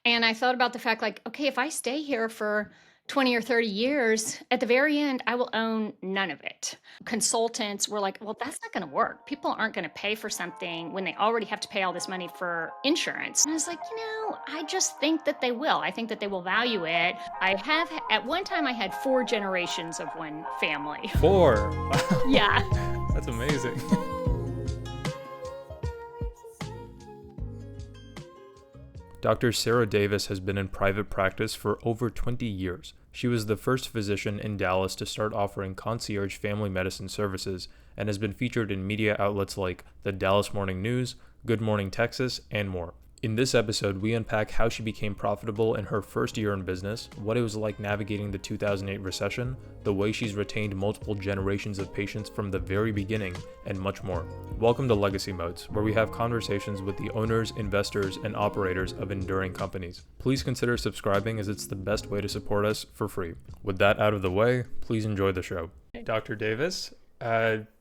And I thought about the fact like, okay, if I stay here for 20 or 30 years, at the very end, I will own none of it. Consultants were like, well, that's not going to work. People aren't going to pay for something when they already have to pay all this money for insurance. And I was like, I just think that they will. I think that they will value it. At one time, I had four generations of one family. Four. Wow. Yeah. That's amazing. Dr. Sarah Davis has been in private practice for over 20 years. She was the first physician in Dallas to start offering concierge family medicine services and has been featured in media outlets like the Dallas Morning News, Good Morning Texas, and more. In this episode, we unpack how she became profitable in her first year in business, what it was like navigating the 2008 recession, the way she's retained multiple generations of patients from the very beginning, and much more. Welcome to Legacy Moats, where we have conversations with the owners, investors, and operators of enduring companies. Please consider subscribing as it's the best way to support us for free. With that out of the way, please enjoy the show. Dr. Davis,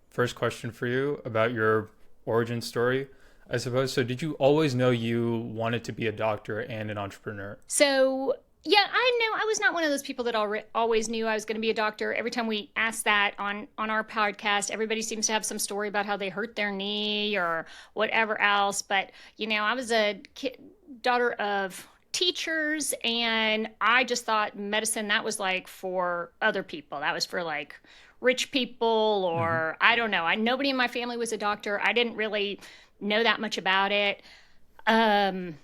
first question for you about your origin story, I suppose. So did you always know you wanted to be a doctor and an entrepreneur? So, yeah, I know I was not one of those people that always knew I was going to be a doctor. Every time we ask that on our podcast, everybody seems to have some story about how they hurt their knee or whatever else. But, I was a daughter of teachers, and I just thought medicine, that was like for other people. That was for like rich people or I don't know. Nobody in my family was a doctor. I didn't really know that much about it. And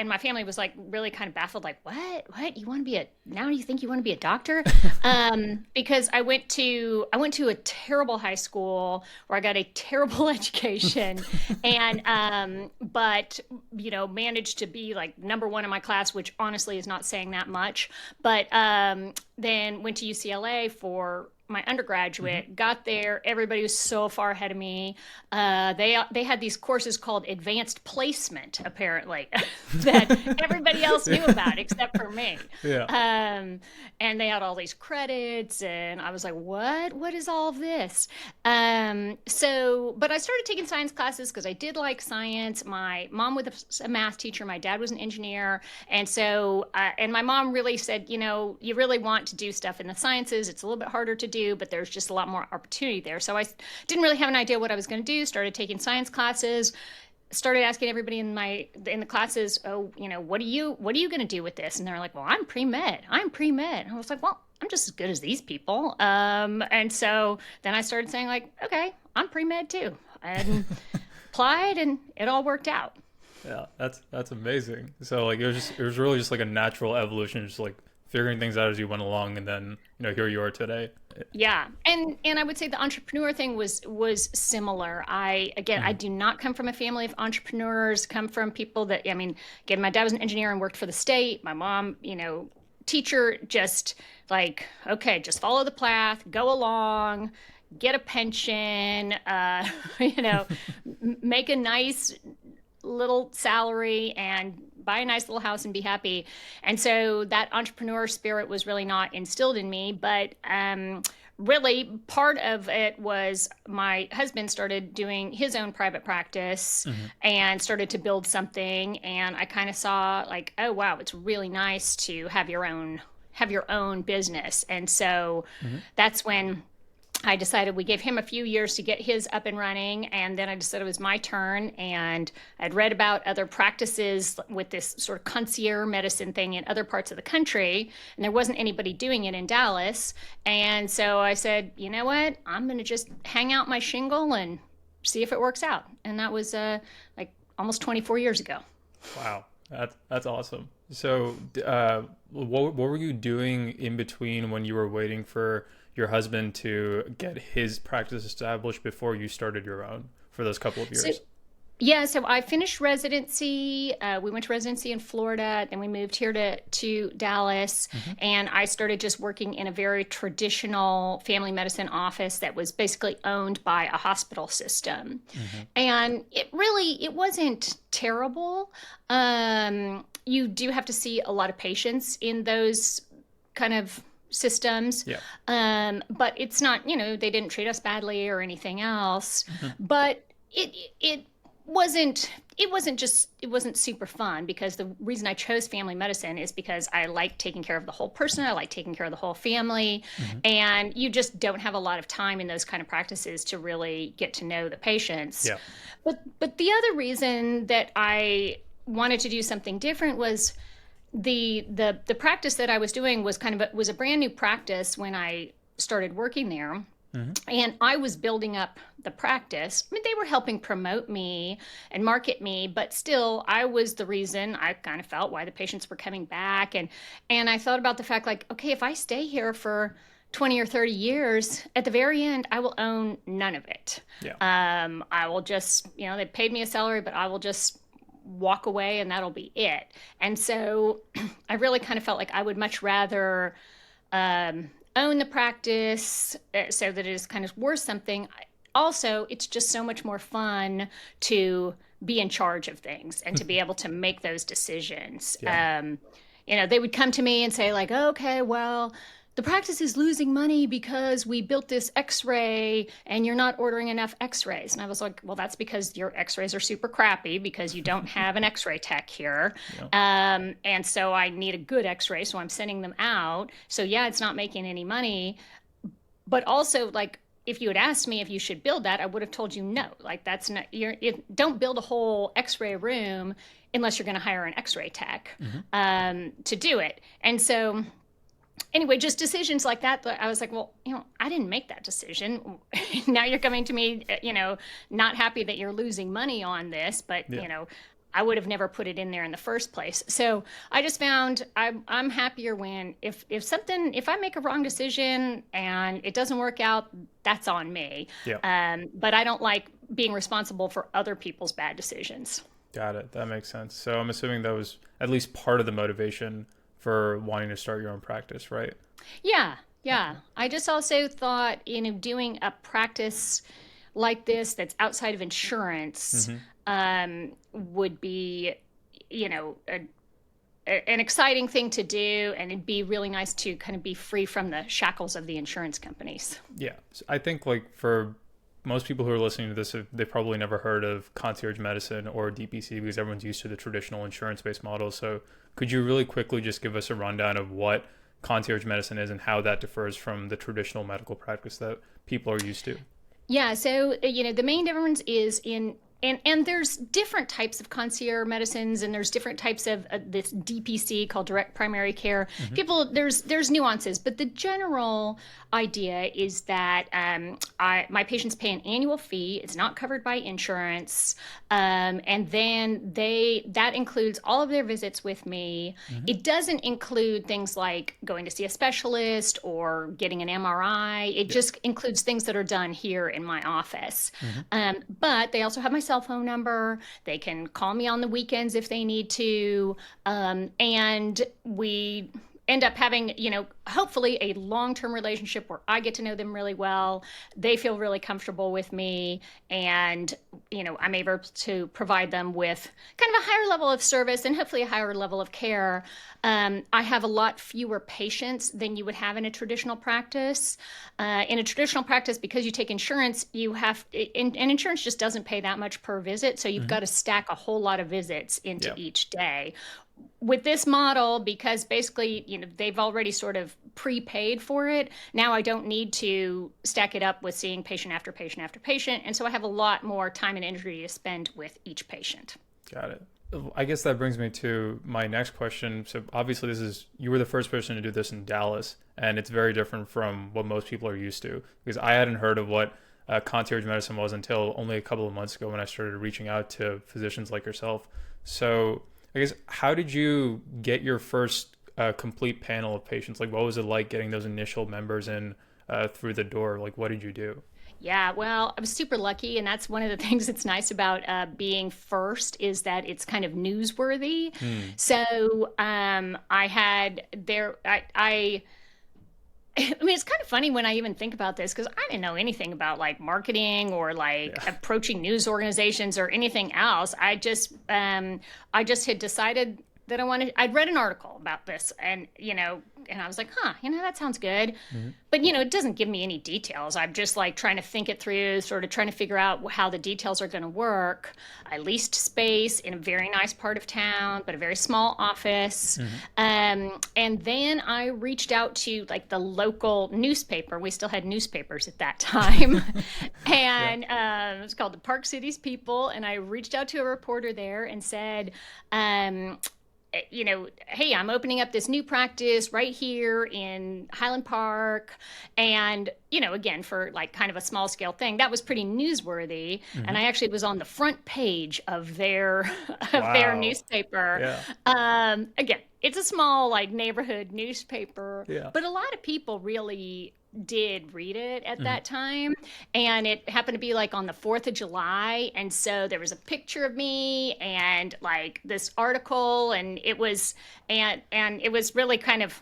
my family was like really kind of baffled, like, what, you want to now you think you want to be a doctor? Because I went to a terrible high school where I got a terrible education and, but, managed to be like number one in my class, which honestly is not saying that much, but, then went to UCLA for my undergraduate, got there. Everybody was so far ahead of me. They had these courses called advanced placement, apparently, that everybody else knew about except for me. Yeah. And they had all these credits, and I was like, what is all of this? But I started taking science classes because I did like science. My mom was a math teacher. My dad was an engineer. And so, and my mom really said, you really want to do stuff in the sciences. It's a little bit harder to do, but there's just a lot more opportunity there. So I didn't really have an idea what I was going to do. Started taking science classes, started asking everybody in the classes, what are you going to do with this? And they're like, well, I'm pre-med. And I was like, well, I'm just as good as these people. And so then I started saying like, okay, I'm pre-med too, and applied, and it all worked out. Yeah, that's amazing. So like it was really just like a natural evolution, just like figuring things out as you went along, and then here you are today. Yeah, and I would say the entrepreneur thing was similar. I do not come from a family of entrepreneurs. Come from people that again, my dad was an engineer and worked for the state. My mom, teacher, just like, okay, just follow the path, go along, get a pension, make a nice little salary and buy a nice little house and be happy. And so that entrepreneur spirit was really not instilled in me, but really part of it was my husband started doing his own private practice and started to build something, and I kind of saw like, oh wow, it's really nice to have your own business. And so that's when I decided, we gave him a few years to get his up and running, and then I decided it was my turn. And I'd read about other practices with this sort of concierge medicine thing in other parts of the country, and there wasn't anybody doing it in Dallas. And so I said, you know what, I'm going to just hang out my shingle and see if it works out. And that was like almost 24 years ago. Wow, that's awesome. So what were you doing in between when you were waiting for your husband to get his practice established before you started your own for those couple of years? So I finished residency. We went to residency in Florida, then we moved here to Dallas, and I started just working in a very traditional family medicine office that was basically owned by a hospital system. And it wasn't terrible. You do have to see a lot of patients in those kind of systems. Yeah. But it's not, they didn't treat us badly or anything else. But it wasn't it wasn't super fun, because the reason I chose family medicine is because I like taking care of the whole person. I like taking care of the whole family. Hmm. And you just don't have a lot of time in those kind of practices to really get to know the patients. Yeah. But the other reason that I wanted to do something different was the practice that I was doing was was a brand new practice when I started working there. Hmm. And I was building up the practice. I mean, they were helping promote me and market me, but still, I was the reason, I kind of felt, why the patients were coming back. And I thought about the fact, like, okay, if I stay here for 20 or 30 years, at the very end, I will own none of it. Yeah. I will just, they paid me a salary, but I will just walk away and that'll be it. And so I really kind of felt like I would much rather own the practice, so that it is kind of worth something. Also, it's just so much more fun to be in charge of things and to be able to make those decisions. Yeah. They would come to me and say, like, okay, well, the practice is losing money because we built this x-ray and you're not ordering enough x-rays. And I was like, well, that's because your x-rays are super crappy because you don't have an x-ray tech here. Yeah. And so I need a good x-ray, so I'm sending them out. So yeah, it's not making any money. But also, like, if you had asked me if you should build that, I would have told you no. Like, that's not, don't build a whole x-ray room unless you're going to hire an x-ray tech to do it. And so anyway, just decisions like that, I was like, well, I didn't make that decision. Now you're coming to me, not happy that you're losing money on this, but, I would have never put it in there in the first place. So I just found I'm happier when if I make a wrong decision and it doesn't work out, that's on me. Yeah. But I don't like being responsible for other people's bad decisions. Got it. That makes sense. So I'm assuming that was at least part of the motivation for wanting to start your own practice, right? Yeah, yeah. I just also thought, doing a practice like this that's outside of insurance would be, an exciting thing to do, and it'd be really nice to kind of be free from the shackles of the insurance companies. Yeah. So I think, like, for most people who are listening to this, they've probably never heard of concierge medicine or DPC because everyone's used to the traditional insurance-based model. So could you really quickly just give us a rundown of what concierge medicine is and how that differs from the traditional medical practice that people are used to? Yeah, so the main difference is in and there's different types of concierge medicines, and there's different types of this DPC called direct primary care. People, there's nuances, but the general idea is that my patients pay an annual fee. It's not covered by insurance, and then that includes all of their visits with me. It doesn't include things like going to see a specialist or getting an MRI. It just includes things that are done here in my office. But they also have my cell phone number. They can call me on the weekends if they need to. And we end up having, hopefully a long-term relationship where I get to know them really well. They feel really comfortable with me, and, I'm able to provide them with kind of a higher level of service and hopefully a higher level of care. I have a lot fewer patients than you would have in a traditional practice. In a traditional practice, because you take insurance, and insurance just doesn't pay that much per visit, so you've got to stack a whole lot of visits into each day. With this model, because basically, they've already sort of prepaid for it, now I don't need to stack it up with seeing patient after patient after patient. And so I have a lot more time and energy to spend with each patient. Got it. I guess that brings me to my next question. So obviously you were the first person to do this in Dallas, and it's very different from what most people are used to, because I hadn't heard of what concierge medicine was until only a couple of months ago when I started reaching out to physicians like yourself. So I guess, how did you get your first complete panel of patients? Like, what was it like getting those initial members in through the door? Like, what did you do? Yeah, well, I was super lucky, and that's one of the things that's nice about being first, is that it's kind of newsworthy. So I had there, I mean, it's kind of funny when I even think about this, because I didn't know anything about like marketing or like approaching news organizations or anything else. I just had decided that I wanted. I'd read an article about this, and and I was like, huh, that sounds good. Hmm. But it doesn't give me any details. I'm just like trying to think it through, sort of trying to figure out how the details are going to work. I leased space in a very nice part of town, but a very small office. Hmm. And then I reached out to like the local newspaper. We still had newspapers at that time. Yeah. And it was called the Park Cities People. And I reached out to a reporter there and said, um, hey, I'm opening up this new practice right here in Highland Park. And, again, for like kind of a small scale thing, that was pretty newsworthy. Hmm. And I actually was on the front page of their of their Wow. newspaper. Yeah. Again, it's a small like neighborhood newspaper, Yeah. but a lot of people really did read it at Hmm. that time. And it happened to be like on the 4th of July. And so there was a picture of me and like this article, and it was really kind of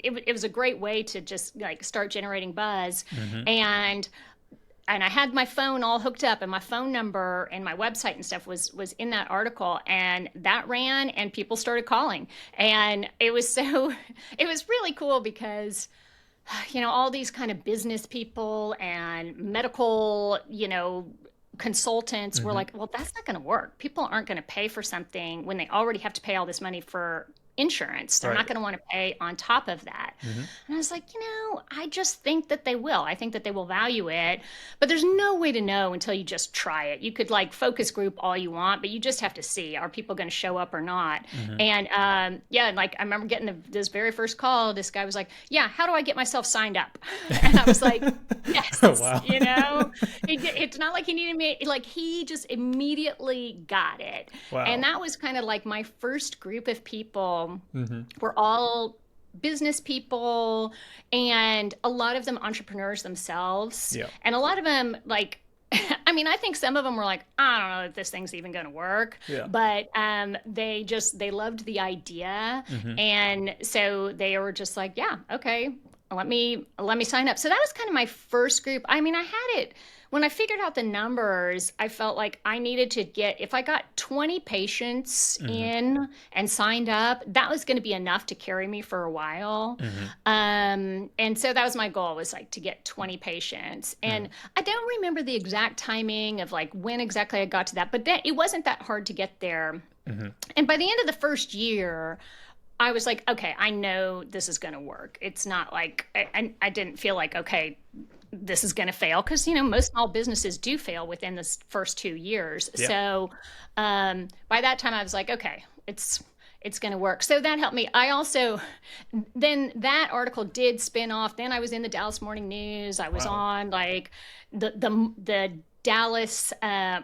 it was a great way to just like start generating buzz. Hmm. And I had my phone all hooked up, and my phone number and my website and stuff was in that article, and that ran, and people started calling. And it was so it was really cool because all these kind of business people and medical, consultants were Hmm. like, well, that's not going to work. People aren't going to pay for something when they already have to pay all this money for insurance. They're not Right. going to want to pay on top of that. Hmm. And I was like, I just think that they will. I think that they will value it, but there's no way to know until you just try it. You could like focus group all you want, but you just have to see, are people going to show up or not? Hmm. And yeah, and like I remember getting this very first call. This guy was like, yeah, how do I get myself signed up? And I was like, yes, Wow. it's not like he needed me. Like he just immediately got it. And Wow. that was kind of like my first group of people Hmm. were all business people, and a lot of them entrepreneurs themselves. Yeah. And a lot of them, like, I mean, I think some of them were like, I don't know if this thing's even going to work, Yeah. but they loved the idea. Hmm. And so they were just like, yeah, okay, let me sign up. So that was kind of my first group. I mean, I had it when I figured out the numbers. I felt like I needed to get, if I got 20 patients Hmm. in and signed up, that was going to be enough to carry me for a while. Hmm. And so that was my goal, was like to get 20 patients. And I don't remember the exact timing of like when exactly I got to that, but it wasn't that hard to get there. Hmm. And by the end of the first year, I was like, okay, I know this is going to work. It's not like I didn't feel like, okay, this is going to fail, because most small businesses do fail within the first 2 years. Yeah. So by that time, I was like, okay, it's going to work. So that helped me. I also then that article did spin off. Then I was in the Dallas Morning News. I was Wow. on like the Dallas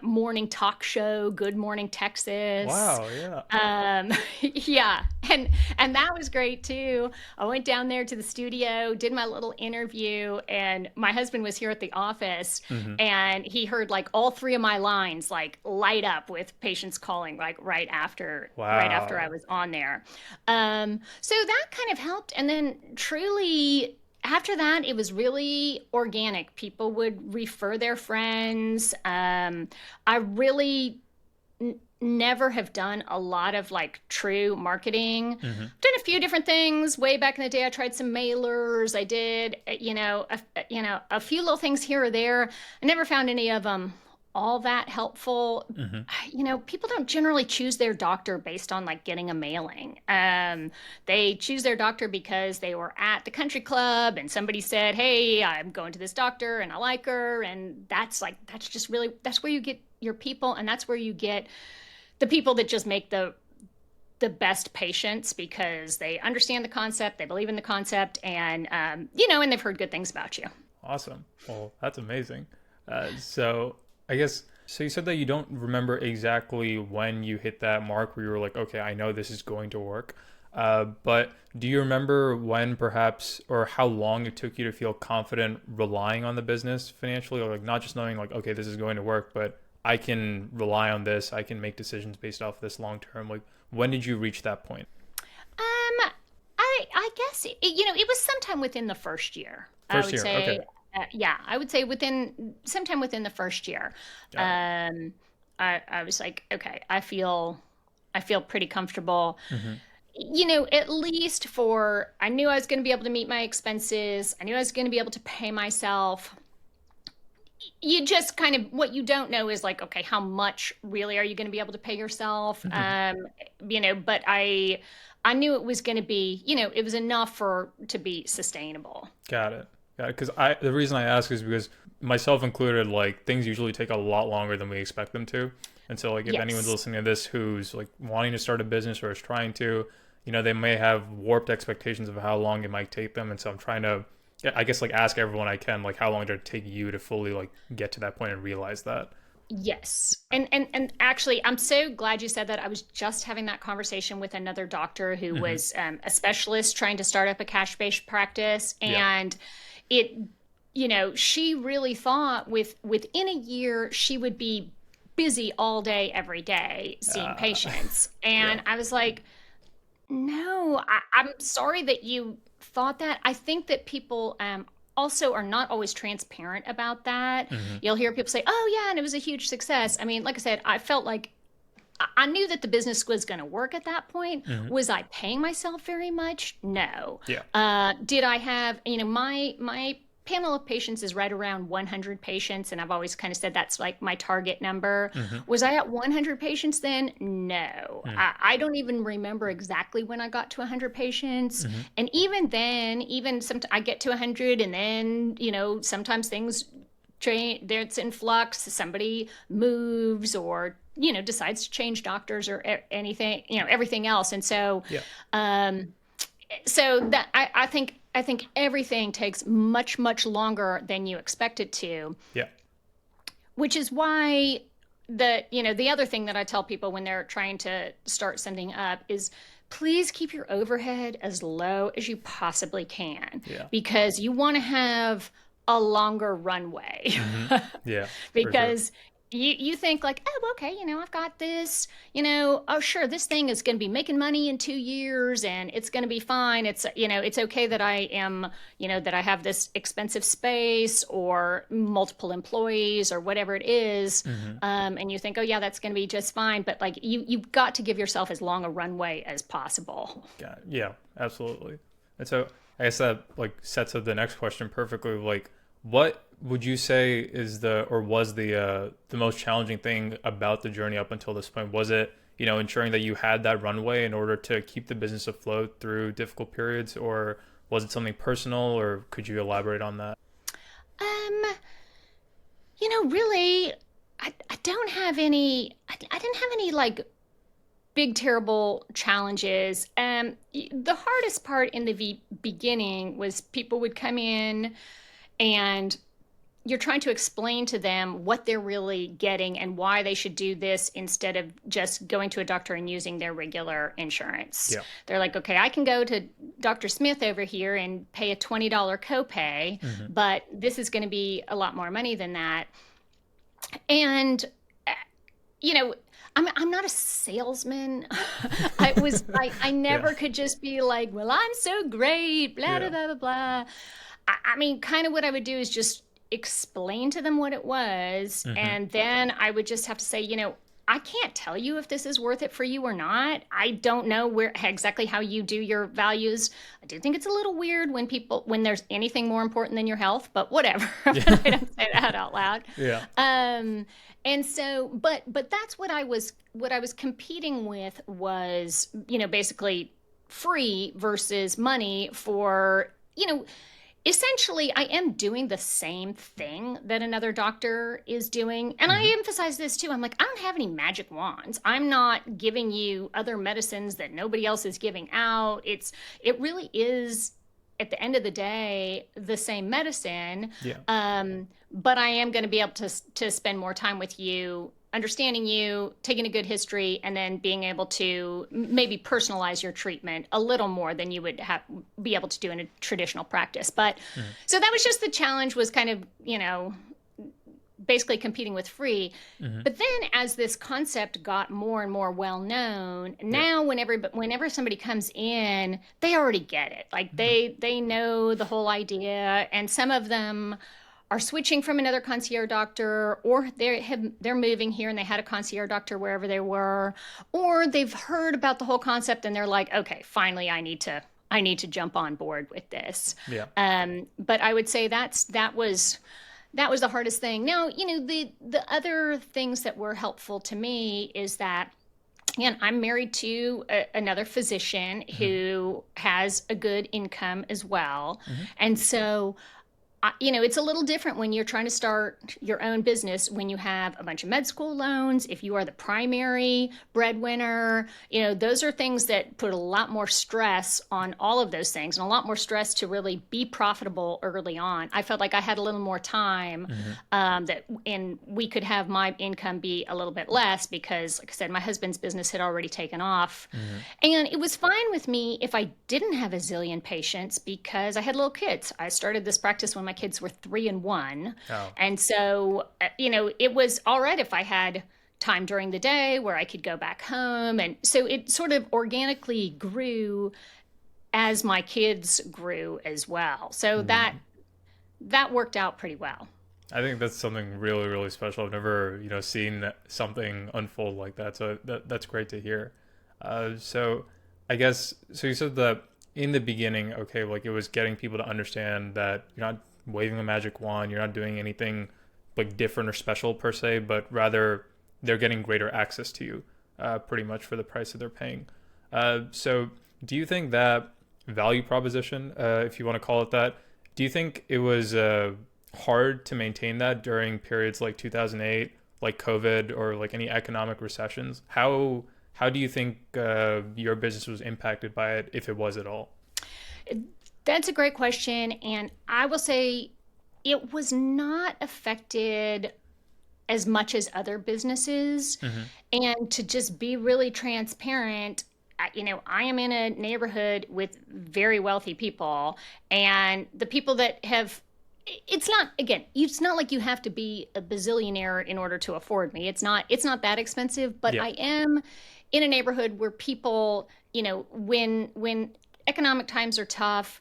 morning talk show, Good Morning Texas. Wow. Yeah. Yeah, and that was great too. I went down there to the studio, did my little interview, and my husband was here at the office, Hmm. and he heard like all three of my lines like light up with patients calling like right after I Wow. was on there. So that kind of helped, and then truly after that, it was really organic. People would refer their friends. I really never have done a lot of like true marketing. Hmm. Done a few different things way back in the day. I tried some mailers. I did, a few little things here or there. I never found any of them all that helpful. Hmm. People don't generally choose their doctor based on like getting a mailing. They choose their doctor because they were at the country club and somebody said, hey, I'm going to this doctor and I like her. And that's just really, that's where you get your people. And that's where you get the people that just make the best patients, because they understand the concept, they believe in the concept, and and they've heard good things about you. Awesome. Well, that's amazing. So I guess, so you said that you don't remember exactly when you hit that mark where you were like, okay, I know this is going to work. But do you remember when perhaps, or how long it took you to feel confident relying on the business financially, or like not just knowing like, okay, this is going to work, but I can rely on this, I can make decisions based off this long term. Like, when did you reach that point? I guess it was sometime within the first year. I First would year. say, Okay. yeah, I would say sometime within the first year. Got it. Um, I was like, okay, I feel I feel pretty comfortable. Hmm. At least for, I knew I was going to be able to meet my expenses. I knew I was going to be able to pay myself. You just kind of, what you don't know is like, okay, how much really are you going to be able to pay yourself? Hmm. But I knew it was going to be, it was enough to be sustainable. Got it. Got it. Because the reason I ask is because myself included, like things usually take a lot longer than we expect them to. And so, like, if anyone's Yes. listening to this who's like wanting to start a business or is trying to, they may have warped expectations of how long it might take them. And so I'm trying to, yeah, I guess, like ask everyone I can, like, how long did it take you to fully like get to that point and realize that? Yes. And actually, I'm so glad you said that. I was just having that conversation with another doctor who Hmm. was a specialist trying to start up a cash-based practice. Yeah. And it, she really thought within a year she would be busy all day, every day, seeing Uh, patients. yeah. And I was like, no, I'm sorry that you thought that. I think that people also are not always transparent about that. Hmm. You'll hear people say, "Oh, yeah, and it was a huge success." I mean, like I said, I felt like I knew that the business was going to work at that point. Hmm. Was I paying myself very much? No. Yeah. Did I have, my panel of patients is right around 100 patients, and I've always kind of said that's like my target number. Hmm. Was I at 100 patients then? No. Hmm. I don't even remember exactly when I got to 100 patients. Hmm. And even then, even some I get to 100, and then, sometimes things change, it's in flux, somebody moves or decides to change doctors or anything, everything else. And so Yeah. um so that I think everything takes much, much longer than you expect it to, Yeah. which is why the other thing that I tell people when they're trying to start something up is, please keep your overhead as low as you possibly can, Yeah. because you want to have a longer runway. Hmm. Yeah. For sure. Because you think like, oh, okay, I've got this, oh, sure, this thing is going to be making money in 2 years and it's going to be fine. It's okay that I am, that I have this expensive space or multiple employees or whatever it is. Hmm. And you think, oh, yeah, that's going to be just fine. But like, you've got to give yourself as long a runway as possible. Yeah, absolutely. And so I guess that like sets up the next question perfectly. Like, what would you say is the most challenging thing about the journey up until this point? Was it, ensuring that you had that runway in order to keep the business afloat through difficult periods, or was it something personal, or could you elaborate on that? Um, really, I don't have any, I didn't have any like big terrible challenges. The hardest part in the beginning was people would come in and you're trying to explain to them what they're really getting and why they should do this instead of just going to a doctor and using their regular insurance. Yeah. They're like, okay, I can go to Dr. Smith over here and pay a $20 copay, Hmm. but this is going to be a lot more money than that. And uh, you know, I'm not a salesman. I Yeah. never could just be like, well, I'm so great, blah blah Yeah. blah blah blah. I mean, kind of what I would do is just explain to them what it was, Hmm. and then I would just have to say, I can't tell you if this is worth it for you or not. I don't know where exactly how you do your values. I do think it's a little weird when there's anything more important than your health, but whatever. Yeah. I don't say that out loud. Yeah. Um, and so, but that's what I was competing with was, basically free versus money for, essentially I am doing the same thing that another doctor is doing. And I Hmm. emphasize this too. I'm like, I don't have any magic wands. I'm not giving you other medicines that nobody else is giving out. It really is, at the end of the day, the same medicine. Yeah. But I am going to be able to spend more time with you, understanding you, taking a good history, and then being able to maybe personalize your treatment a little more than you would be able to do in a traditional practice. But Hmm. so that was just the challenge, was kind of, basically competing with free. Hmm. But then as this concept got more and more well known, Yeah. now whenever somebody comes in, they already get it. Like Hmm. they know the whole idea, and some of them are switching from another concierge doctor, or they're moving here and they had a concierge doctor wherever they were, or they've heard about the whole concept and they're like, okay, finally I need to jump on board with this. Yeah. But I would say that was the hardest thing. Now, the other things that were helpful to me is that, again, I'm married to another physician who has a good income as well. And so it's a little different when you're trying to start your own business, when you have a bunch of med school loans, if you are the primary breadwinner. Those are things that put a lot more stress on all of those things, and a lot more stress to really be profitable early on. I felt like I had a little more time, and we could have my income be a little bit less because, like I said, my husband's business had already taken off. And it was fine with me if I didn't have a zillion patients because I had little kids. I started this practice when my kids were 3 and 1. Oh. And so, it was all right if I had time during the day where I could go back home. And so it sort of organically grew as my kids grew as well. So that worked out pretty well. I think that's something really, really special. I've never, seen something unfold like that. So that's great to hear. So I guess, so you said that in the beginning, okay, like it was getting people to understand that you're not waving a magic wand, you're not doing anything like different or special per se, but rather they're getting greater access to you, pretty much for the price that they're paying. So do you think that value proposition, if you want to call it that, do you think it was hard to maintain that during periods like 2008, like COVID, or like any economic recessions? How do you think your business was impacted by it, if it was at all? That's a great question. And I will say it was not affected as much as other businesses. And to just be really transparent, I am in a neighborhood with very wealthy people, and the people that have, it's not like you have to be a bazillionaire in order to afford me. It's not that expensive, but Yeah. I am in a neighborhood where people, when economic times are tough,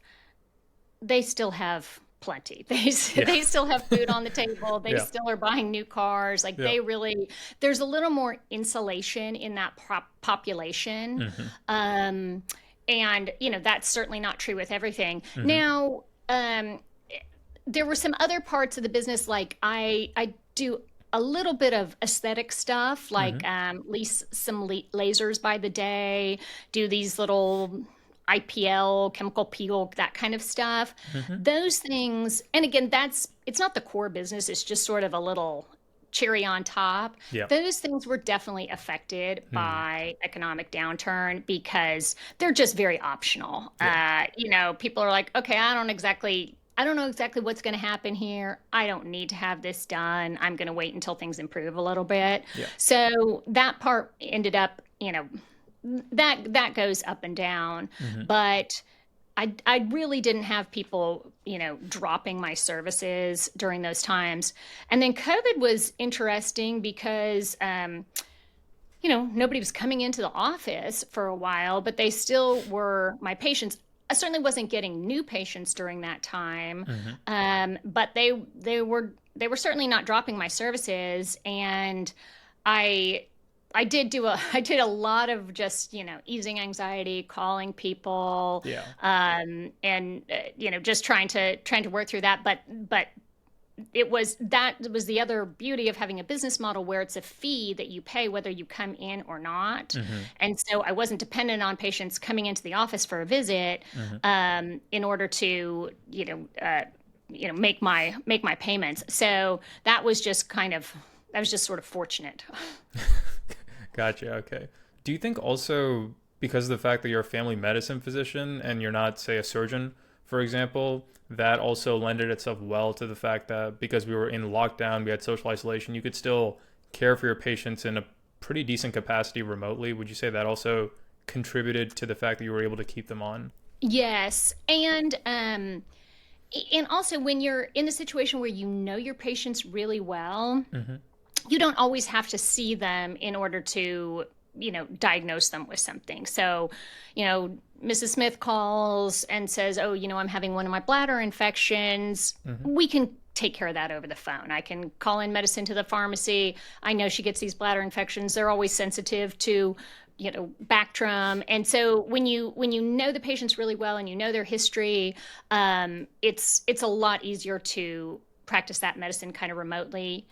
they still have plenty. They still have food on the table. They still are buying new cars. Like there's a little more insulation in that population. And, that's certainly not true with everything. Now, there were some other parts of the business, like I do a little bit of aesthetic stuff, like lease some lasers by the day, do these little IPL, chemical peel, that kind of stuff. Those things, and again, it's not the core business, it's just sort of a little cherry on top. Yeah. Those things were definitely affected by economic downturn because they're just very optional. Yeah. People are like, okay, I don't know exactly what's going to happen here. I don't need to have this done. I'm going to wait until things improve a little bit. Yeah. So that part ended up, that goes up and down. But I really didn't have people, dropping my services during those times. And then COVID was interesting because, nobody was coming into the office for a while, but they still were my patients. I certainly wasn't getting new patients during that time, but they were certainly not dropping my services. And I did a lot of just, easing anxiety, calling people, and just trying to work through that. But that was the other beauty of having a business model where it's a fee that you pay whether you come in or not. And so I wasn't dependent on patients coming into the office for a visit in order to, make my payments. So that was just sort of fortunate. Gotcha. Okay. Do you think also, because of the fact that you're a family medicine physician and you're not, say, a surgeon, for example, that also lended itself well to the fact that because we were in lockdown, we had social isolation, you could still care for your patients in a pretty decent capacity remotely? Would you say that also contributed to the fact that you were able to keep them on? Yes. And also when you're in a situation where you know your patients really well, you don't always have to see them in order to, diagnose them with something. So, Mrs. Smith calls and says, oh, I'm having one of my bladder infections. We can take care of that over the phone. I can call in medicine to the pharmacy. I know she gets these bladder infections. They're always sensitive to, Bactrim. And so when you know the patients really well and you know their history, it's a lot easier to practice that medicine kind of remotely.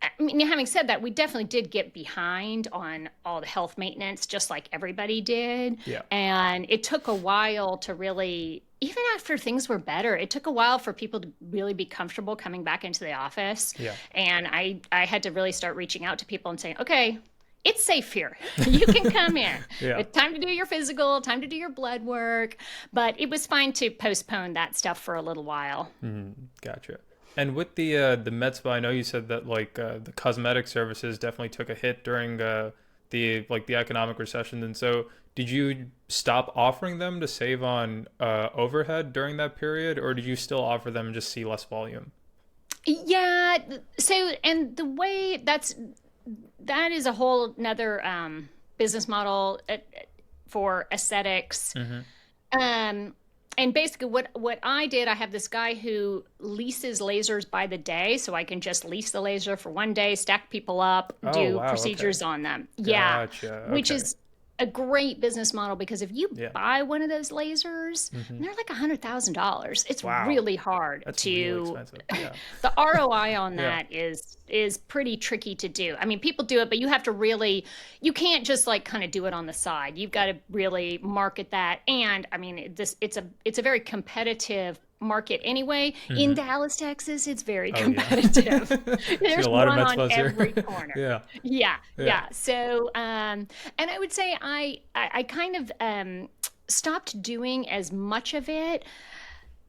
I mean, having said that, we definitely did get behind on all the health maintenance, just like everybody did. Yeah. And it took a while to really, even after things were better, it took a while for people to really be comfortable coming back into the office. Yeah. And I had to really start reaching out to people and saying, okay, it's safe here. You can come in. Yeah. It's time to do your physical, time to do your blood work. But it was fine to postpone that stuff for a little while. Gotcha. And with the med spa, I know you said that the cosmetic services definitely took a hit during the economic recession. And so did you stop offering them to save on overhead during that period, or did you still offer them and just see less volume? Yeah. So, and the way that is a whole nother business model for aesthetics. And basically what I did, I have this guy who leases lasers by the day, so I can just lease the laser for one day, stack people up, do procedures on them. Yeah. Gotcha. Which Okay. is a great business model, because if you buy one of those lasers, they're like $100,000. It's really hard That's to really expensive. Yeah. the ROI on that is pretty tricky to do. I mean, people do it, but you have to really, you can't just like kind of do it on the side. You've got to really market that. And I mean, it's a very competitive market anyway. In Dallas, Texas, it's very competitive. There's a lot of one med on spas here. every corner. Yeah. So, and I would say I kind of stopped doing as much of it,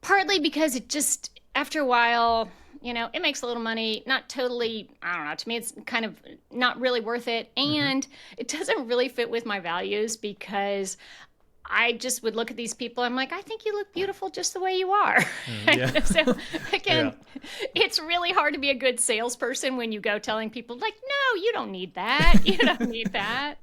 partly because it just, after a while, it makes a little money, not totally, I don't know, to me it's kind of not really worth it. And it doesn't really fit with my values, because I just would look at these people. I'm like, I think you look beautiful just the way you are. So again, it's really hard to be a good salesperson when you go telling people like, no, you don't need that. You don't need that.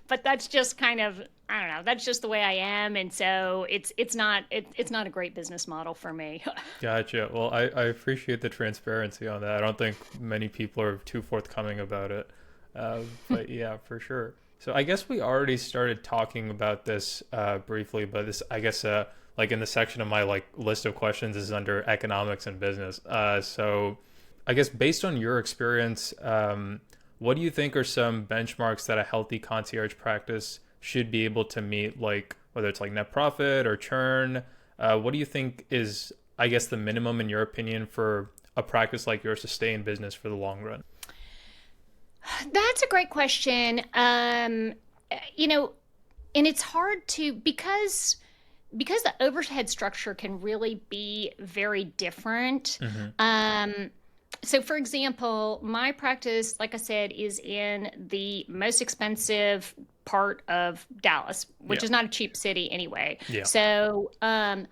But that's just kind of, I don't know, that's just the way I am. And so it's not a great business model for me. Gotcha. Well, I appreciate the transparency on that. I don't think many people are too forthcoming about it. But yeah, for sure. So I guess we already started talking about this briefly, but this, I guess, in the section of my list of questions is under economics and business. So I guess based on your experience, what do you think are some benchmarks that a healthy concierge practice should be able to meet, whether it's net profit or churn? What do you think is, I guess, the minimum in your opinion for a practice like yours to stay in business for the long run? That's a great question. And it's hard to, because the overhead structure can really be very different. So for example, my practice, like I said, is in the most expensive part of Dallas, which is not a cheap city anyway. So, but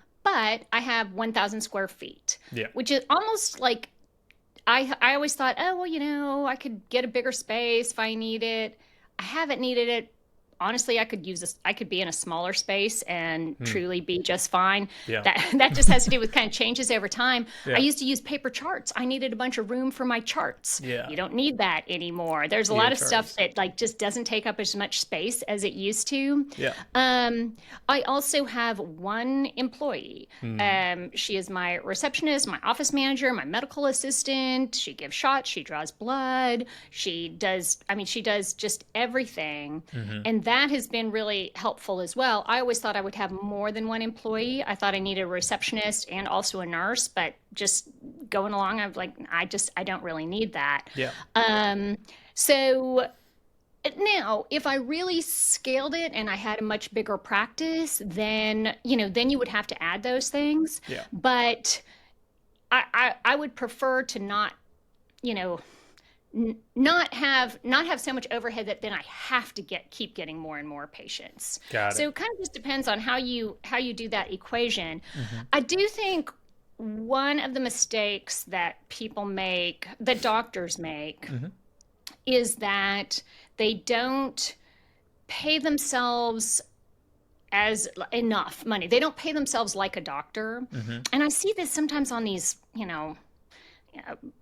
I have 1,000 square feet, which is almost like, I always thought, oh, well, I could get a bigger space if I need it. I haven't needed it. Honestly, I could use this. I could be in a smaller space and truly be just fine. That just has to do with kind of changes over time. I used to use paper charts. I needed a bunch of room for my charts. You don't need that anymore. There's a lot of stuff that just doesn't take up as much space as it used to. I also have one employee. She is my receptionist, my office manager, my medical assistant. She gives shots. She draws blood. She does just everything. And that has been really helpful as well. I always thought I would have more than one employee. I thought I needed a receptionist and also a nurse, but just going along, I'm like, I don't really need that. So now, if I really scaled it and I had a much bigger practice, then you would have to add those things. But I would prefer to not have so much overhead that then I have to keep getting more and more patients. So it kind of just depends on how you do that equation. I do think one of the mistakes that people make, that doctors make, is that they don't pay themselves as enough money. They don't pay themselves like a doctor. Hmm. And I see this sometimes on these,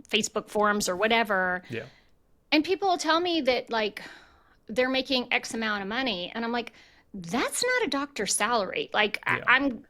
Facebook forums or whatever. Yeah. And people will tell me that like they're making X amount of money. And I'm like, that's not a doctor's salary. Like Yeah. I'm,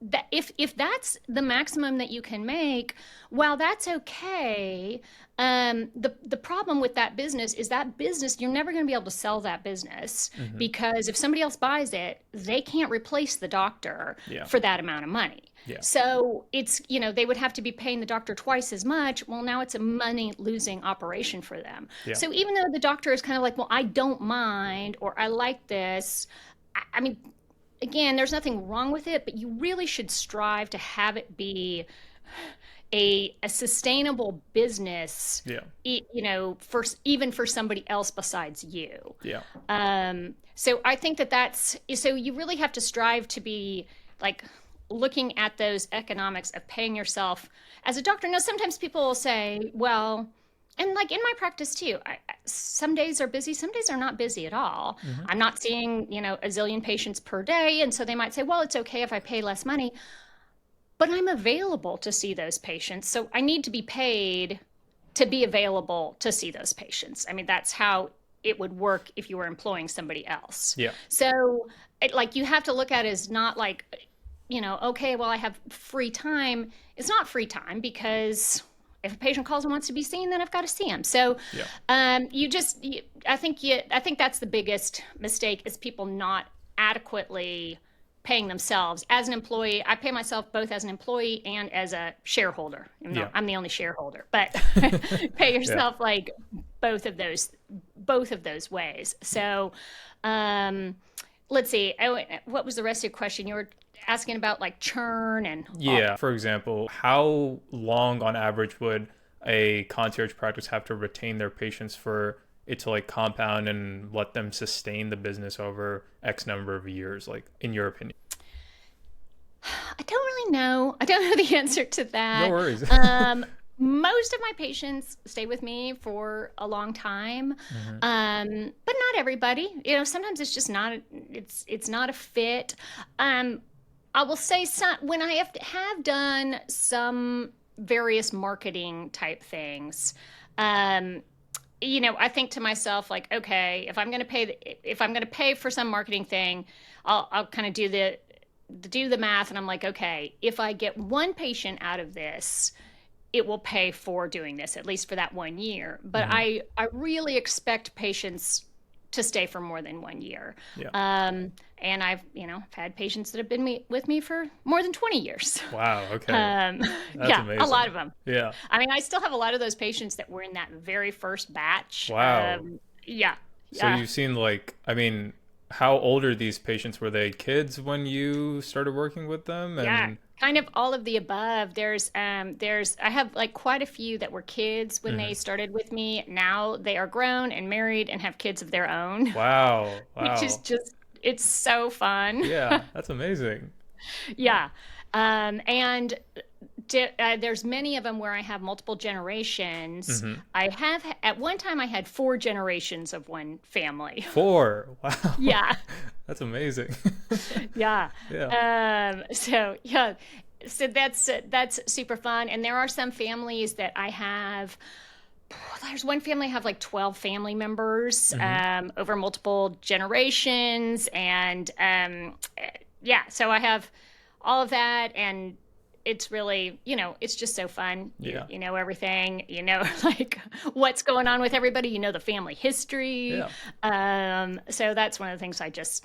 that if that's the maximum that you can make, well, that's okay. The problem with that business is that business, you're never going to be able to sell that business Hmm. because if somebody else buys it, they can't replace the doctor Yeah. for that amount of money. Yeah. So it's, they would have to be paying the doctor twice as much. Well, now it's a money losing operation for them. Yeah. So even though the doctor is kind of like, well, I don't mind, or I like this, I mean, again, there's nothing wrong with it, but you really should strive to have it be a sustainable business, Yeah. for even for somebody else besides you. Yeah. So I think so you really have to strive to be like looking at those economics of paying yourself as a doctor. Now, sometimes people will say, well, and like in my practice too, some days are busy, some days are not busy at all. Hmm. I'm not seeing, a zillion patients per day. And so they might say, well, it's okay if I pay less money, but I'm available to see those patients. So I need to be paid to be available to see those patients. I mean, that's how it would work if you were employing somebody else. Yeah. So like you have to look at it as not like, okay, well, I have free time. It's not free time because if a patient calls and wants to be seen, then I've got to see him. So, Yeah. I think that's the biggest mistake is people not adequately paying themselves as an employee. I pay myself both as an employee and as a shareholder. Yeah. I'm the only shareholder, but pay yourself like both of those ways. So, let's see. What was the rest of your question? You were asking about like churn and Yeah. For example, how long on average would a concierge practice have to retain their patients for it to like compound and let them sustain the business over X number of years, like in your opinion? I don't really know. I don't know the answer to that. No worries. Most of my patients stay with me for a long time, Hmm. but not everybody. Sometimes it's just not. It's not a fit. I will say when I have done some various marketing type things. I think to myself like, okay, if I'm going to pay for some marketing thing, I'll kind of do the math, and I'm like, okay, if I get one patient out of this, it will pay for doing this, at least for that 1 year. But Hmm. I really expect patients to stay for more than 1 year. Yeah. And I've had patients that have been with me for more than 20 years. Wow. Okay. That's Yeah, amazing. a lot of them. Yeah. I mean, I still have a lot of those patients that were in that very first batch. Wow. Yeah. So Yeah. you've seen like, I mean, how old are these patients? Were they kids when you started working with them? Yeah, And kind of all of the above. I have like quite a few that were kids when Mhm. they started with me. Now they are grown and married and have kids of their own, Wow. which is Wow. it's so fun. Yeah, that's amazing. Yeah. And there's many of them where I have multiple generations. Hmm. At one time I had 4 generations of one family. 4. Wow. Yeah. That's amazing. Yeah. Yeah. So yeah. So that's super fun. And there are some families that I have. There's one family I have like 12 family members Hmm. over multiple generations, and yeah. So I have all of that, and it's really, it's just so fun. Yeah. You know everything. Like what's going on with everybody. The family history. Yeah. So that's one of the things I just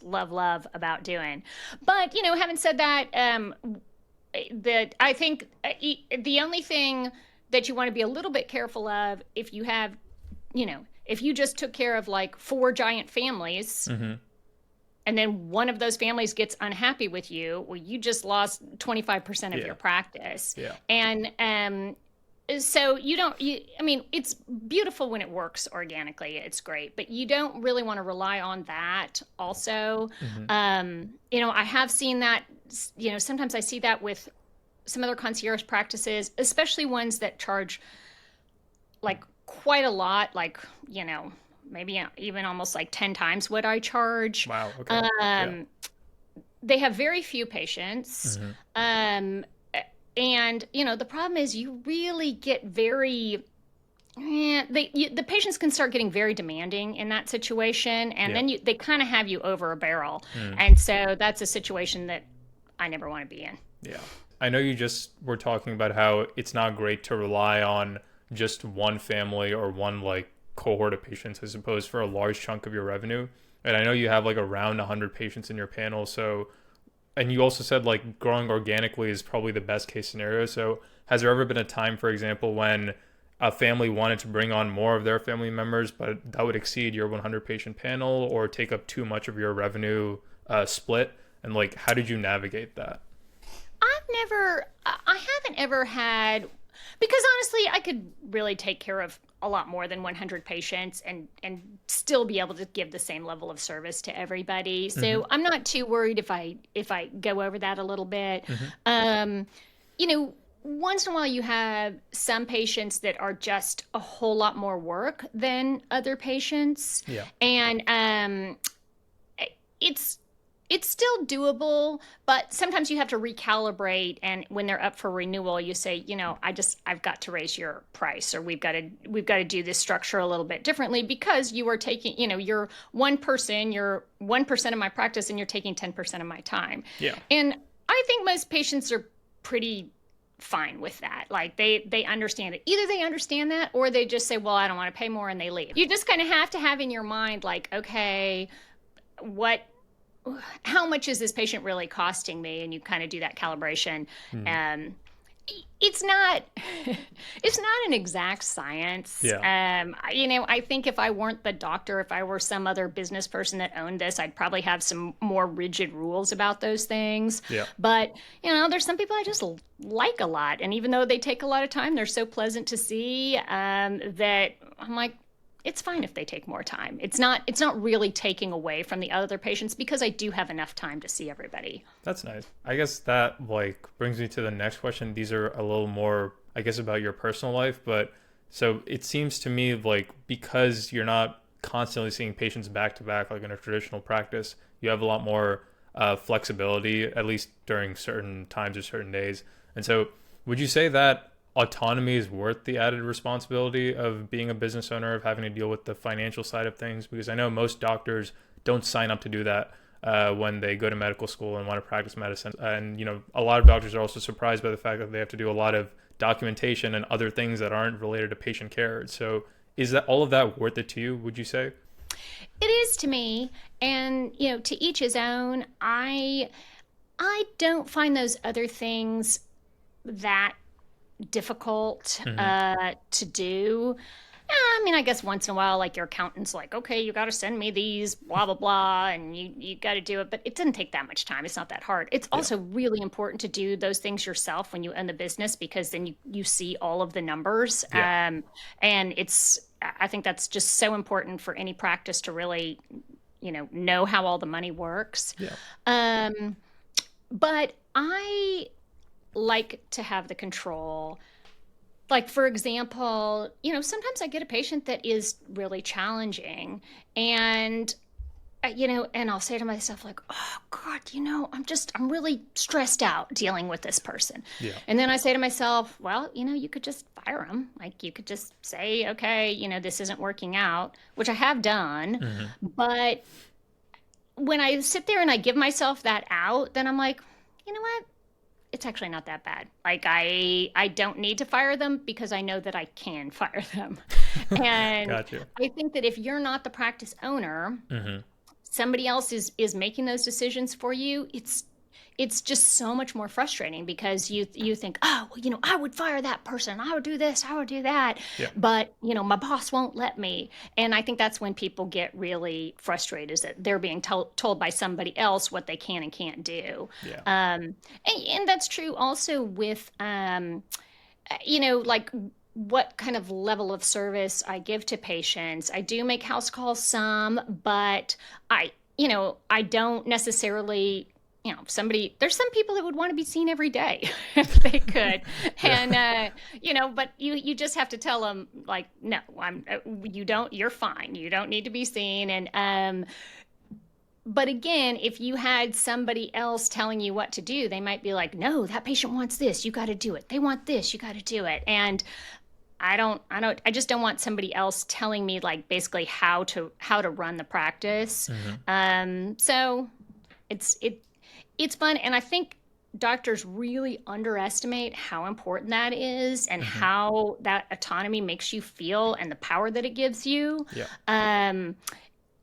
love about doing. But having said that, I think the only thing that you want to be a little bit careful of if you just took care of like 4 giant families, Hmm. and then one of those families gets unhappy with you, well, you just lost 25% of Yeah. your practice. Yeah. And so I mean, it's beautiful when it works organically. It's great, but you don't really want to rely on that also. Hmm. I have seen that, sometimes I see that with some other concierge practices, especially ones that charge like quite a lot, like, maybe even almost like 10 times what I charge. Wow. Okay. Yeah. Um, they have very few patients. Hmm. Um, and, the problem is you really get very, the patients can start getting very demanding in that situation. And Yeah. then they kind of have you over a barrel. Mm. And so that's a situation that I never want to be in. Yeah. I know you just were talking about how it's not great to rely on just one family or one like cohort of patients, I suppose, for a large chunk of your revenue. And I know you have like around 100 patients in your panel. So, and you also said like growing organically is probably the best case scenario. So, has there ever been a time, for example, when a family wanted to bring on more of their family members, but that would exceed your 100 patient panel or take up too much of your revenue split? And like, how did you navigate that? I haven't ever had, because honestly, I could really take care of a lot more than 100 patients and still be able to give the same level of service to everybody. Hmm. So I'm not too worried if I go over that a little bit. Hmm. Um, Once in a while you have some patients that are just a whole lot more work than other patients, Yeah. and it's it's still doable, but sometimes you have to recalibrate. And when they're up for renewal, you say, I've got to raise your price, or we've got to do this structure a little bit differently because you are taking, you're 1%, you're 1% of my practice, and you're taking 10% of my time. Yeah. And I think most patients are pretty fine with that. Like they understand it. Either they understand that or they just say, well, I don't want to pay more, and they leave. You just kind of have to have in your mind, like, okay, what how much is this patient really costing me? And you kind of do that calibration. Mm. Um, it's not it's not an exact science. Yeah. I think if I weren't the doctor, if I were some other business person that owned this, I'd probably have some more rigid rules about those things. Yeah. But there's some people I just like a lot, and even though they take a lot of time, they're so pleasant to see, that I'm like, it's fine if they take more time. It's not really taking away from the other patients because I do have enough time to see everybody. That's nice. I guess that like brings me to the next question. These are a little more, I guess, about your personal life, but so it seems to me like because you're not constantly seeing patients back to back like in a traditional practice, you have a lot more flexibility, at least during certain times or certain days. And so, would you say that autonomy is worth the added responsibility of being a business owner, of having to deal with the financial side of things? Because I know most doctors don't sign up to do that when they go to medical school and want to practice medicine. And, a lot of doctors are also surprised by the fact that they have to do a lot of documentation and other things that aren't related to patient care. So is that all of that worth it to you, would you say? It is to me, and to each his own. I don't find those other things that difficult Hmm. to do. I mean, I guess once in a while, like your accountant's like, okay, you got to send me these, blah, blah, blah, and you got to do it. But it doesn't take that much time. It's not that hard. It's Yeah. also really important to do those things yourself when you own the business because then you see all of the numbers. Yeah. And I think that's just so important for any practice to really, know how all the money works. Yeah. Um, but I like to have the control. Like, for example, sometimes I get a patient that is really challenging, and and I'll say to myself, like, oh God, I'm really stressed out dealing with this person. Yeah. And then I say to myself, well, you could just fire him. Like, you could just say, okay, this isn't working out, which I have done. Hmm. But when I sit there and I give myself that out, then I'm like, you know what? It's actually not that bad. Like, I don't need to fire them because I know that I can fire them. And Gotcha. I think that if you're not the practice owner, Hmm. somebody else is making those decisions for you. It's just so much more frustrating because you think, oh, well, I would fire that person, I would do this, I would do that, Yeah. but my boss won't let me. And I think that's when people get really frustrated, is that they're being told by somebody else what they can and can't do. Yeah. And that's true also with like what kind of level of service I give to patients. I do make house calls some, but I don't necessarily there's some people that would want to be seen every day if they could. And, but you just have to tell them like, no, you're fine. You don't need to be seen. And, but again, if you had somebody else telling you what to do, they might be like, no, that patient wants this. You got to do it. They want this. You got to do it. And I just don't want somebody else telling me like basically how to run the practice. So it's fun. And I think doctors really underestimate how important that is and how that autonomy makes you feel and the power that it gives you. Yeah.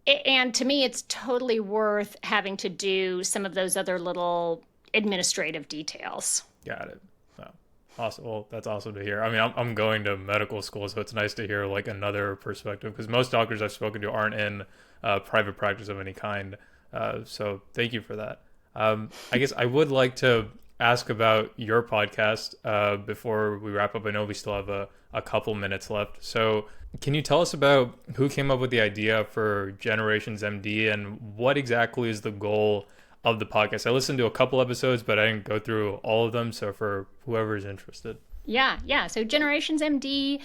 And to me, it's totally worth having to do some of those other little administrative details. Got it. Awesome. Well, that's awesome to hear. I mean, I'm going to medical school, so it's nice to hear like another perspective because most doctors I've spoken to aren't in private practice of any kind. So thank you for that. I guess I would like to ask about your podcast before we wrap up. I know we still have a couple minutes left. So can you tell us about who came up with the idea for Generations MD and what exactly is the goal of the podcast? I listened to a couple episodes, but I didn't go through all of them. So for whoever's interested. Yeah. So Generations MD,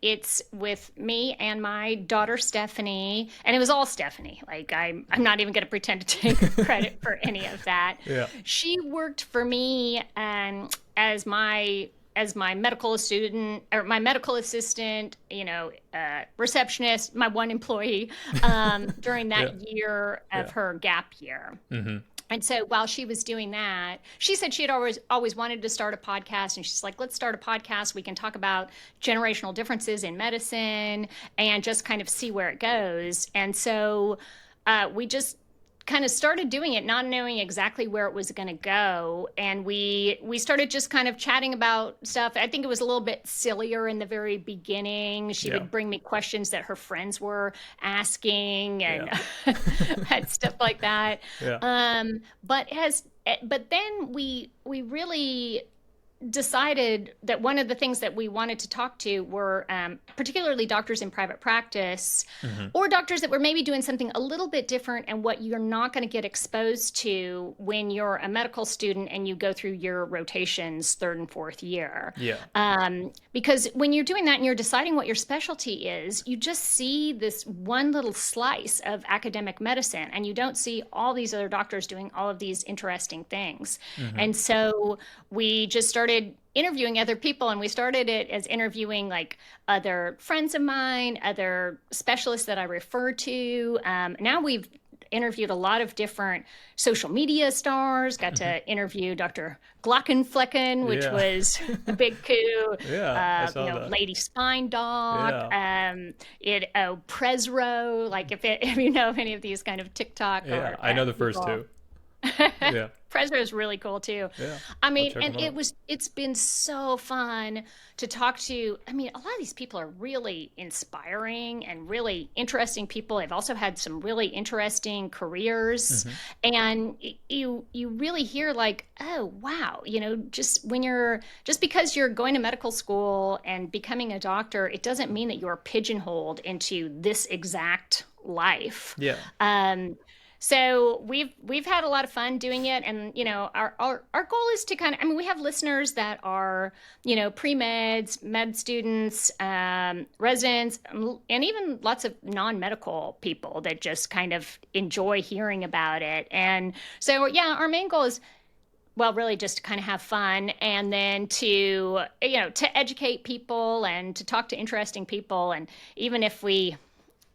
it's with me and my daughter Stephanie, and it was all Stephanie. Like I'm not even going to pretend to take credit for any of that. Yeah. She worked for me as my medical student or my medical assistant, receptionist, my one employee during that year of her gap year. And so while she was doing that, she said she had always wanted to start a podcast. And she's like, let's start a podcast. We can talk about generational differences in medicine and just kind of see where it goes. And so we just kind of started doing it, not knowing exactly where it was going to go. And we started just kind of chatting about stuff. I think it was a little bit sillier in the very beginning. She would bring me questions that her friends were asking and and stuff like that. But then we really decided that one of the things that we wanted to talk to were particularly doctors in private practice or doctors that were maybe doing something a little bit different and what you're not going to get exposed to when you're a medical student and you go through your rotations third and fourth year. Because when you're doing that and you're deciding what your specialty is, you just see this one little slice of academic medicine and you don't see all these other doctors doing all of these interesting things. And so we just started interviewing other people, and we started it as interviewing like other friends of mine, other specialists that I refer to. Now we've interviewed a lot of different social media stars, got to interview Dr. Glaucomflecken, which was a big coup. I saw that. Lady Spine Doc, Presro, like if you know of any of these kind of TikTok. I know the first two. Presro is really cool too. I mean, and it's been so fun to talk to. I mean, a lot of these people are really inspiring and really interesting people. They've also had some really interesting careers. And you really hear like, oh, wow, just because you're going to medical school and becoming a doctor, it doesn't mean that you're pigeonholed into this exact life. So we've had a lot of fun doing it, and our goal is to kind of, we have listeners that are pre-meds, med students, residents, and even lots of non-medical people that just kind of enjoy hearing about it. And so our main goal is, well, really just to kind of have fun, and then to educate people and to talk to interesting people, and even if we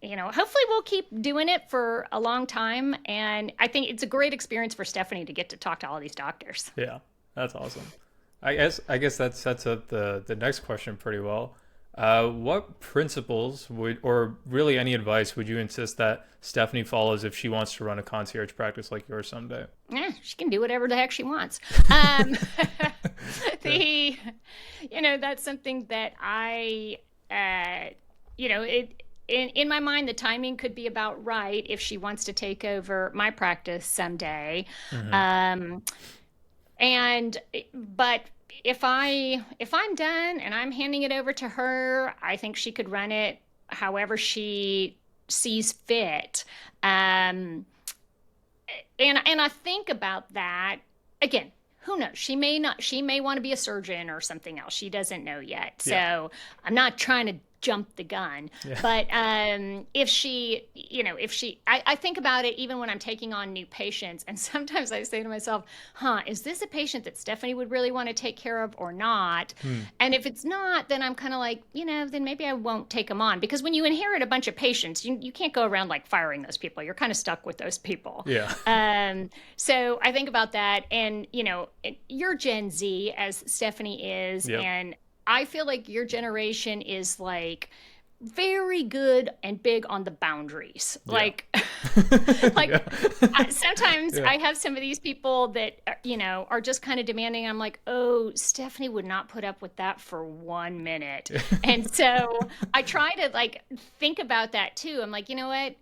hopefully we'll keep doing it for a long time. And I think it's a great experience for Stephanie to get to talk to all these doctors. Yeah, that's awesome. I guess that sets up the next question pretty well. What principles or really any advice would you insist that Stephanie follows if she wants to run a concierge practice like yours someday? She can do whatever the heck she wants. That's something that in my mind, the timing could be about right if she wants to take over my practice someday. But if I'm done and I'm handing it over to her, I think she could run it however she sees fit. And I think about that again. Who knows? She may want to be a surgeon or something else. She doesn't know yet. Yeah. So I'm not trying to jump the gun. Yeah. But if she, I think about it even when I'm taking on new patients. And sometimes I say to myself, is this a patient that Stephanie would really want to take care of or not? And if it's not, then I'm kind of like, then maybe I won't take them on. Because when you inherit a bunch of patients, you can't go around like firing those people. You're kind of stuck with those people. Yeah. So I think about that. And, you're Gen Z, as Stephanie is. Yep. And I feel like your generation is like very good and big on the boundaries. Yeah. Sometimes Yeah. I have some of these people that, are just kind of demanding. I'm like, oh, Stephanie would not put up with that for 1 minute. And so I try to like think about that too. I'm like, you know what?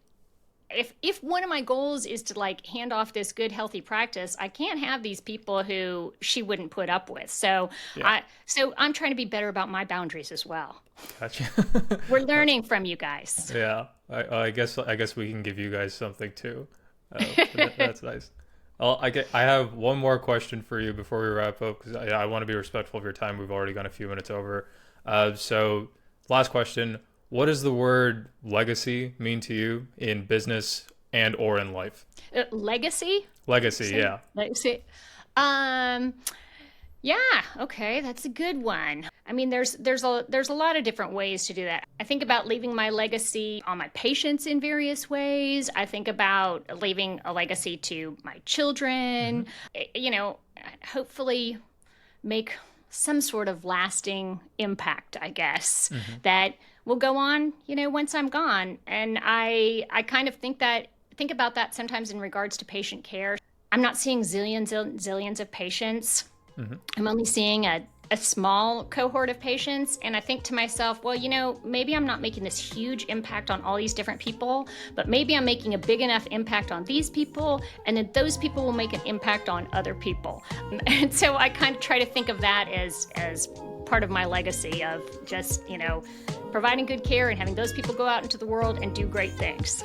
If one of my goals is to like hand off this good healthy practice, I can't have these people who she wouldn't put up with. So Yeah. I'm trying to be better about my boundaries as well. Gotcha. We're learning from you guys. Yeah. I guess we can give you guys something too. That's nice. I have one more question for you before we wrap up, because I want to be respectful of your time. We've already gone a few minutes over. So last question. What does the word legacy mean to you in business and or in life? Legacy? Legacy, yeah. Legacy. Yeah, okay, that's a good one. I mean, there's a lot of different ways to do that. I think about leaving my legacy on my patients in various ways. I think about leaving a legacy to my children. Hopefully make some sort of lasting impact, I guess, that will go on, once I'm gone. And I kind of think about that sometimes in regards to patient care. I'm not seeing zillions and zillions of patients. I'm only seeing a small cohort of patients. And I think to myself, well, maybe I'm not making this huge impact on all these different people, but maybe I'm making a big enough impact on these people, and then those people will make an impact on other people. And so I kind of try to think of that as part of my legacy of just, providing good care and having those people go out into the world and do great things.